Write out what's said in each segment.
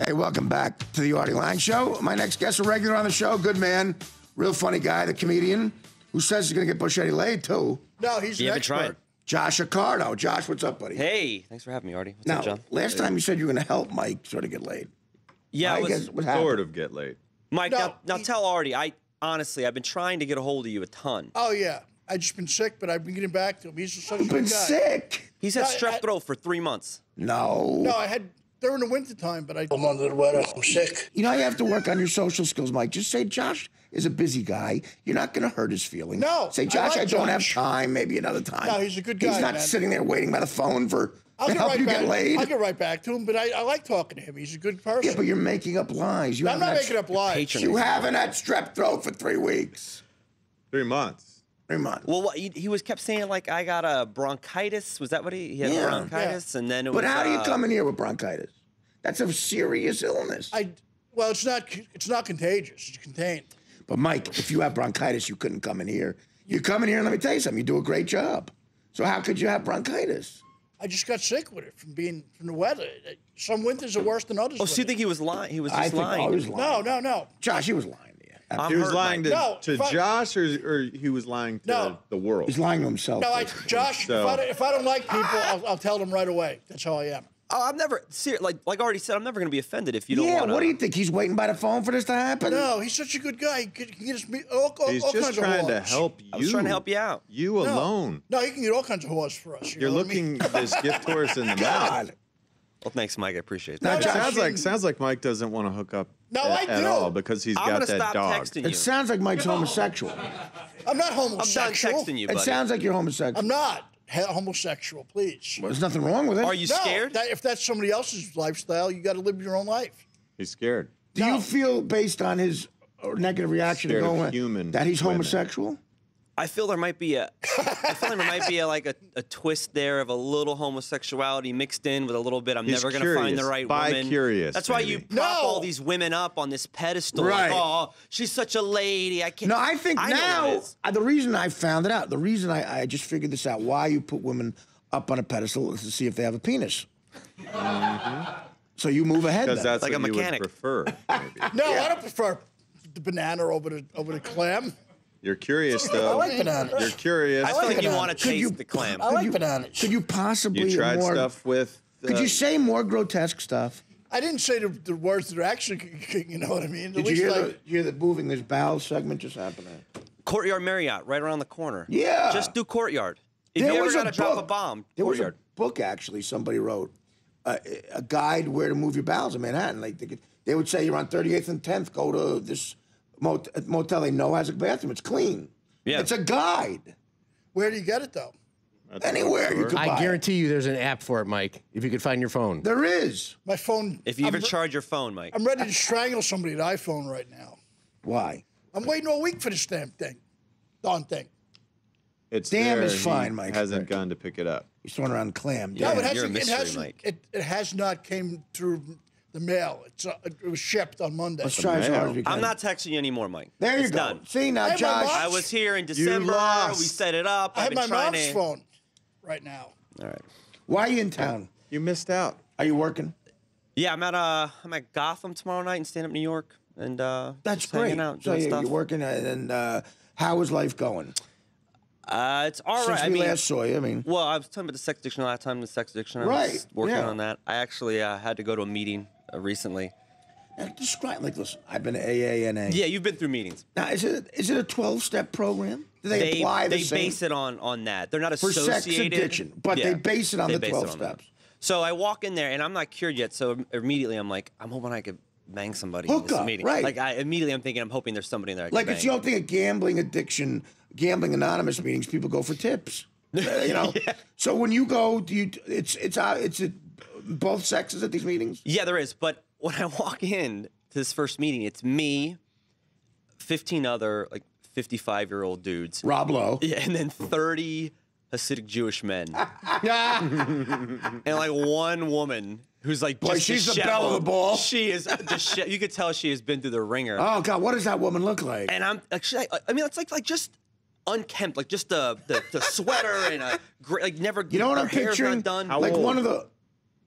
Hey, welcome back to the Artie Lange Show. My next guest, a regular on the show, good man, real funny guy, the comedian, who says he's going to get Buschetti laid, too. No, he's an expert. Josh Accardo. Josh, what's up, buddy? Hey, thanks for having me, Artie. What's now, up, John? Last time you said you were going to help Mike sort of get laid. Yeah, sort of get laid. Mike, now tell Artie, honestly, I've been trying to get a hold of you a ton. Oh, yeah. I've just been sick, but I've been getting back to him. He's such a good guy. You've been sick? He's had strep throat for 3 months. No. No, I had during the winter time, but I'm under the weather. I'm sick. You know, you have to work on your social skills, Mike. Just say, Josh is a busy guy. You're not going to hurt his feelings. No. Say, Josh, I don't have time. Maybe another time. No, he's a good guy, He's not man. sitting there waiting by the phone to help you get laid. I'll get right back to him, but I like talking to him. He's a good person. Yeah, but you're making up lies. I'm not making up lies. You haven't had strep throat for 3 weeks. 3 months. 3 months. Well, he was kept saying, like, I got a bronchitis. Was that what he had? Bronchitis, and then it was... But how do you come in here with bronchitis? That's a serious illness. Well, it's not contagious. It's contained. But Mike, if you have bronchitis, you couldn't come in here. You come in here and let me tell you something. You do a great job. So how could you have bronchitis? I just got sick with it from the weather. Some winters are worse than others. Oh, so you think he was lying? He was just lying. I was lying. No. Josh, he was lying to you. He was lying to Josh, or he was lying to the world? He's lying to himself. No, Josh, if I don't like people, I'll tell them right away. That's how I am. Oh, I'm never, like Artie said, I'm never going to be offended if you don't want to. What do you think? He's waiting by the phone for this to happen? No, he's such a good guy. He can get us all He's kinds just of trying to whores. help you. I was trying to help you out. You alone. No, he can get all kinds of whores for us. You're looking this gift horse in the mouth. Well, thanks, Mike. I appreciate Now, that. sounds like Mike doesn't want to hook up at all because he's got that dog. Texting you. It sounds like Mike's homosexual. I'm not homosexual. I'm done texting you, buddy. It sounds like you're homosexual. I'm not homosexual, please. Well, there's nothing wrong with it. Are you scared? If that's somebody else's lifestyle, you got to live your own life. He's scared. Do you feel, based on his negative reaction to going, that he's homosexual? I feel there might be a twist there of a little homosexuality mixed in with a little bit. I'm never going to find the right woman. Bi-curious. That's why you prop all these women up on this pedestal. Right. Like, oh, she's such a lady. I can't. No, I think now the reason I found it out, the reason I just figured this out, why you put women up on a pedestal is to see if they have a penis. So you move ahead. Because that's like what a mechanic. You would prefer. No, I don't prefer the banana over the clam. You're curious, though. I like bananas. You're curious. I feel like you want to taste the clam. I like bananas. Could you possibly tried stuff with... could you say more grotesque stuff? I didn't say the words that are actually, you know what I mean? Did you hear the moving this bowel segment just happened? Courtyard Marriott, right around the corner. Yeah. Just do Courtyard. If you ever got to drop a bomb, there was a Courtyard. book, actually, somebody wrote, a guide where to move your bowels in Manhattan. Like they would say you're on 38th and 10th, go to this motel they know has a bathroom. It's clean. Yeah. It's a guide. Where do you get it, though? Anywhere you can buy I guarantee you there's an app for it, Mike, if you could find your phone. There is. My phone... If you ever charge your phone, Mike. I'm ready to strangle somebody at iPhone right now. Why? I'm waiting all week for this damn thing. Darn thing. It's damn there. is fine, He Mike. hasn't gone to pick it up. He's throwing around clam. Yeah, No, you're a mystery, Mike. It has not came through the mail. It was shipped on Monday. Let's try as hard as we can. I'm not texting you anymore, Mike. There you it's go. Done. See, now, Hey, Josh. I was here in December. lost. We set it up. I have my trying mom's phone right now. All right. Why are you in town? You missed out. Are you working? Yeah, I'm at Gotham tomorrow night in stand-up New York, and that's just great. hanging out, So doing stuff. you're working, and how is life going? It's all right. Since we last saw you, I mean. Well, I was talking about the sex addiction last time. The sex addiction. I was working on that. I actually had to go to a meeting recently. Now, describe, like, listen, I've been to AANA. Yeah, you've been through meetings. Now, is it a 12-step program? Do they apply the same? They base it on that. They're not for associated. sex addiction, but they base it on the 12 steps. So I walk in there, and I'm not cured yet, so immediately I'm like, I'm hoping I could bang somebody in this meeting. Right. Like, immediately I'm thinking, I'm hoping there's somebody in there I can Like, bang. it's the only thing at gambling addiction, gambling anonymous meetings, people go for tips. You know? Yeah. So when you go, it's both sexes at these meetings? Yeah, there is. But when I walk in to this first meeting, it's me, 15 other, like, 55-year-old dudes. Rob Lowe. Yeah, and then 30 Hasidic Jewish men. And like one woman who's like just she's the disheveled. belle of the ball. She is you could tell she has been through the ringer. Oh God, what does that woman look like? And I'm actually, I mean, it's like just unkempt, like just the sweater and like never. You know what I'm her hair's picturing? not done. Like one of the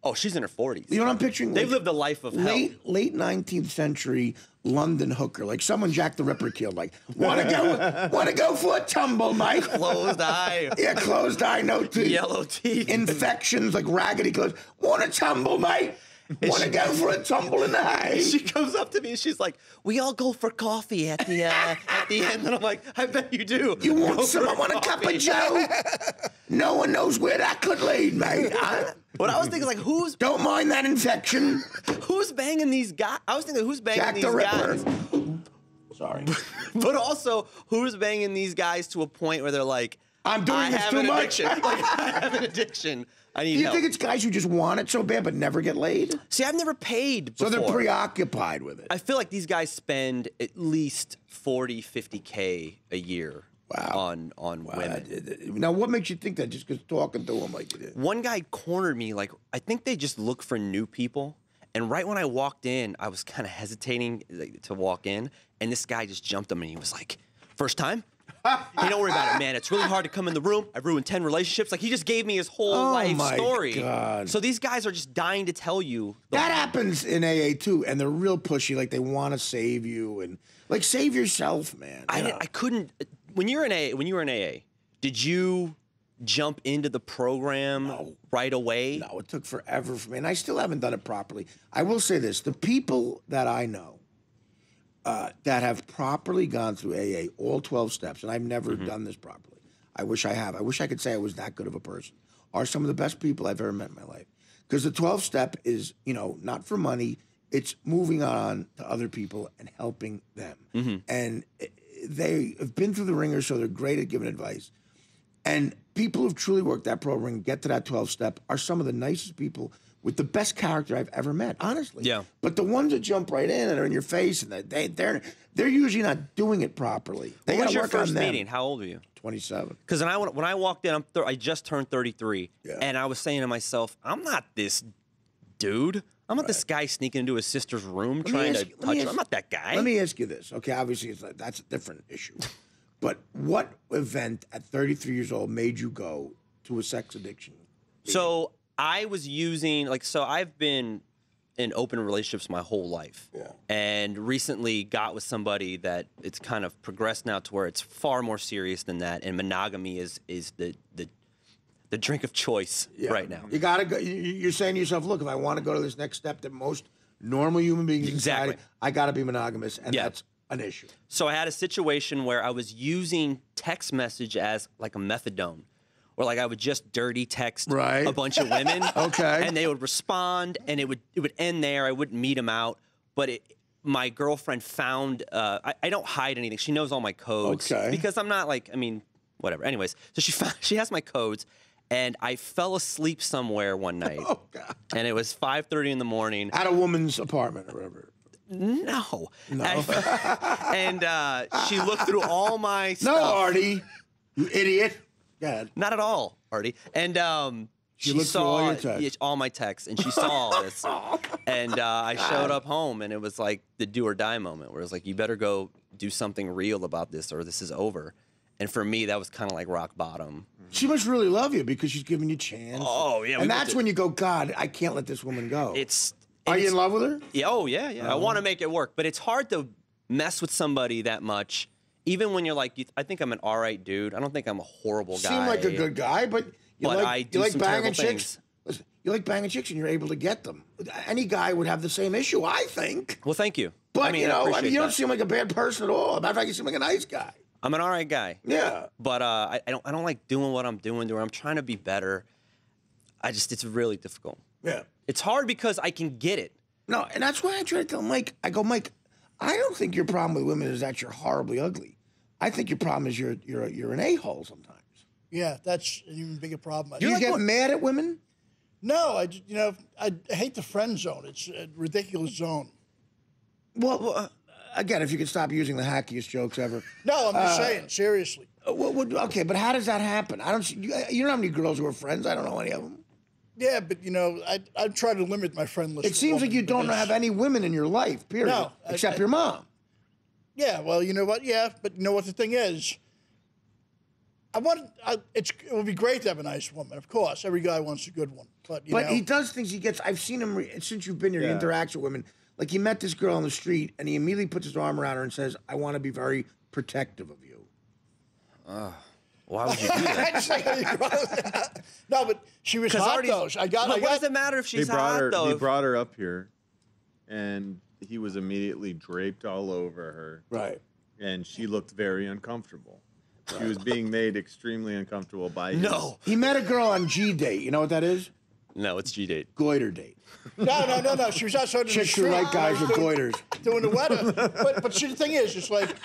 Oh, she's in her 40s. You know what I'm picturing? They've lived a life of hell. Late 19th century London hooker, like someone Jack the Ripper killed. Like, want to go for a tumble, Mike? Closed eye. Yeah, closed eye, no teeth. Yellow teeth. Infections, like raggedy clothes. Want to tumble, mate? Want to go for a tumble in the hay? She comes up to me and she's like, "We all go for coffee at the end," and I'm like, "I bet you do. You want someone want a cup of Joe? No one knows where that could lead, mate. What I was thinking is like, Don't mind that infection. who's banging these guys? I was thinking, who's banging Jack these the Ripper. guys? Sorry. But also, who's banging these guys to a point where they're like, I'm doing I this have too an much. addiction. Like, I have an addiction. I need Do you help. think it's guys who just want it so bad but never get laid? See, I've never paid before. So they're preoccupied with it. I feel like these guys spend at least 40, 50K a year on women. Now, what makes you think that? Just because talking to them like you did? One guy cornered me, like, I think they just look for new people. And right when I walked in, I was kind of hesitating to walk in. And this guy just jumped on me. He was like, "First time? Hey, don't worry about it, man. It's really hard to come in the room. I've ruined 10 relationships." Like, he just gave me his whole life story. God. So these guys are just dying to tell you. That happens in AA too, and they're real pushy. Like they want to save you, and like save yourself, man. I couldn't. When you were in AA, did you jump into the program right away? No, it took forever for me, and I still haven't done it properly. I will say this: the people that I know that have properly gone through AA, all 12 steps, and I've never done this properly. I wish I have. I wish I could say I was that good of a person. Are some of the best people I've ever met in my life. Because the 12 step is, not for money. It's moving on to other people and helping them. And they have been through the ringer, so they're great at giving advice. And people who've truly worked that program and get to that 12 step are some of the nicest people with the best character I've ever met, honestly. Yeah. But the ones that jump right in and are in your face, and they're usually not doing it properly. They What got was to your work on first them. meeting? How old were you? 27. Because when I walked in, I just turned 33, and I was saying to myself, I'm not this dude. I'm not this guy sneaking into his sister's room trying to touch her. I'm not that guy. Let me ask you this. Okay, obviously that's a different issue. But what event at 33 years old made you go to a sex addiction? So I was using, I've been in open relationships my whole life. Yeah. And recently got with somebody that it's kind of progressed now to where it's far more serious than that. And monogamy is the drink of choice right now. You gotta go. You're saying to yourself, look, if I want to go to this next step that most normal human beings in society, I gotta be monogamous, and that's an issue. So I had a situation where I was using text message as like a methadone. Or like I would just dirty text a bunch of women, and they would respond, and it would end there. I wouldn't meet them out, but my girlfriend found. I don't hide anything. She knows all my codes because I'm not whatever. Anyways, so she has my codes, and I fell asleep somewhere one night, and it was 5:30 in the morning at a woman's apartment or whatever. No. And she looked through all my stuff. No, Artie, you idiot. God. Not at all, Artie. And she saw all my texts, and she saw all this. And I showed up home, and it was like the do or die moment, where it was like, you better go do something real about this, or this is over. And for me, that was kind of like rock bottom. She must really love you because she's giving you a chance. Oh yeah, and that's when you go, God, I can't let this woman go. Are you in love with her? Yeah. Oh yeah, yeah. I want to make it work, but it's hard to mess with somebody that much. Even when you're like, I think I'm an all right dude. I don't think I'm a horrible guy. Seem like a good guy, but you like banging chicks. Things. Listen, you like banging chicks, and you're able to get them. Any guy would have the same issue, I think. Well, thank you. But you don't seem like a bad person at all. Matter of fact, you seem like a nice guy. I'm an all right guy. Yeah. But I don't like doing what I'm doing. I'm trying to be better. It's really difficult. Yeah. It's hard because I can get it. No, and that's why I try to tell Mike. I go, Mike, I don't think your problem with women is that you're horribly ugly. I think your problem is you're an a-hole sometimes. Yeah, that's an even bigger problem. Do you get mad at women? No, I hate the friend zone. It's a ridiculous zone. Well, again, if you could stop using the hackiest jokes ever. No, I'm just saying, seriously. Okay, but how does that happen? You don't have any girls who are friends. I don't know any of them. Yeah, but I try to limit my friend list. It seems like you don't have any women in your life, period. No, except your mom. Yeah, well, you know what? Yeah, but you know what the thing is? It would be great to have a nice woman, of course. Every guy wants a good one. But he does things he gets. I've seen him, since you've been here, he interacts with women. Like, he met this girl on the street, and he immediately puts his arm around her and says, I want to be very protective of you. Why would you do that? No, but she was hot, though. What does it matter if she's hot, though? He brought her up here, and he was immediately draped all over her. Right. And she looked very uncomfortable. She was being made extremely uncomfortable by him. No. He met a girl on G-Date. You know what that is? No, it's G-Date. Goiter date. No. She was outside in the street. Chicks who like guys with goiters. Doing the weather. But see, the thing is, it's like,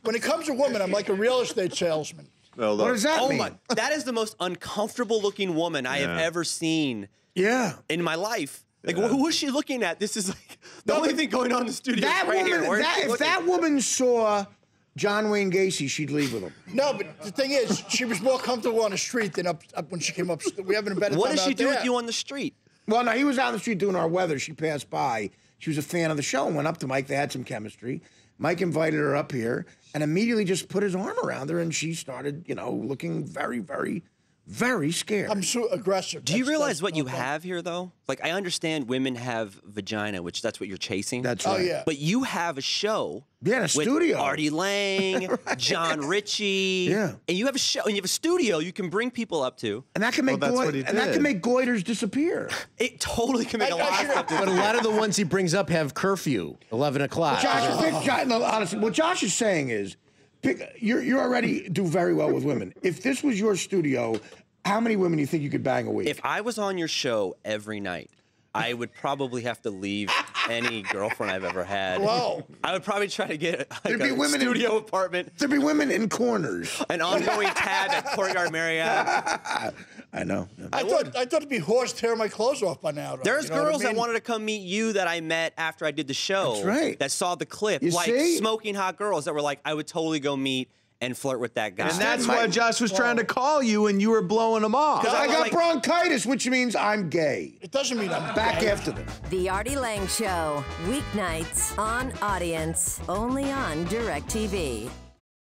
when it comes to women, I'm like a real estate salesman. What does that mean? That is the most uncomfortable looking woman I have ever seen in my life. Like, who is she looking at? This is like the only thing going on in the studio right here. If that woman saw John Wayne Gacy, she'd leave with him. No, but the thing is, she was more comfortable on the street than up when she came up. We haven't been. What did she do with you on the street? Well, no, he was out on the street doing our weather. She passed by. She was a fan of the show and went up to Mike. They had some chemistry. Mike invited her up here and immediately just put his arm around her, and she started, looking very, very, very scared. I'm so aggressive. Do you realize what you have here, though? Like, I understand women have vagina, which that's what you're chasing. That's right. Oh, yeah. But you have a show. Yeah, a studio. Artie Lange, right. John Ritchie. Yeah. And you have a show, and you have a studio you can bring people up to. And that can make goiters disappear. It totally can make a lot of stuff disappear. But a lot of the ones he brings up have curfew, 11 o'clock. Honestly, what Josh is saying is, you already do very well with women. If this was your studio, how many women do you think you could bang a week? If I was on your show every night, I would probably have to leave any girlfriend I've ever had. Whoa. I would probably try to get a studio apartment. There'd be women in corners. An ongoing tab at Courtyard Marriott. I know. I thought it'd be horse tearing my clothes off by now. There's girls that wanted to come meet you that I met after I did the show. That's right. That saw the clip. You see? Smoking hot girls that were like, I would totally go meet and flirt with that guy. And that's why Josh was trying to call you and you were blowing him off. Because I got bronchitis, which means I'm gay. It doesn't mean I'm back gay. after this. The Artie Lange Show, weeknights on Audience, only on DirecTV.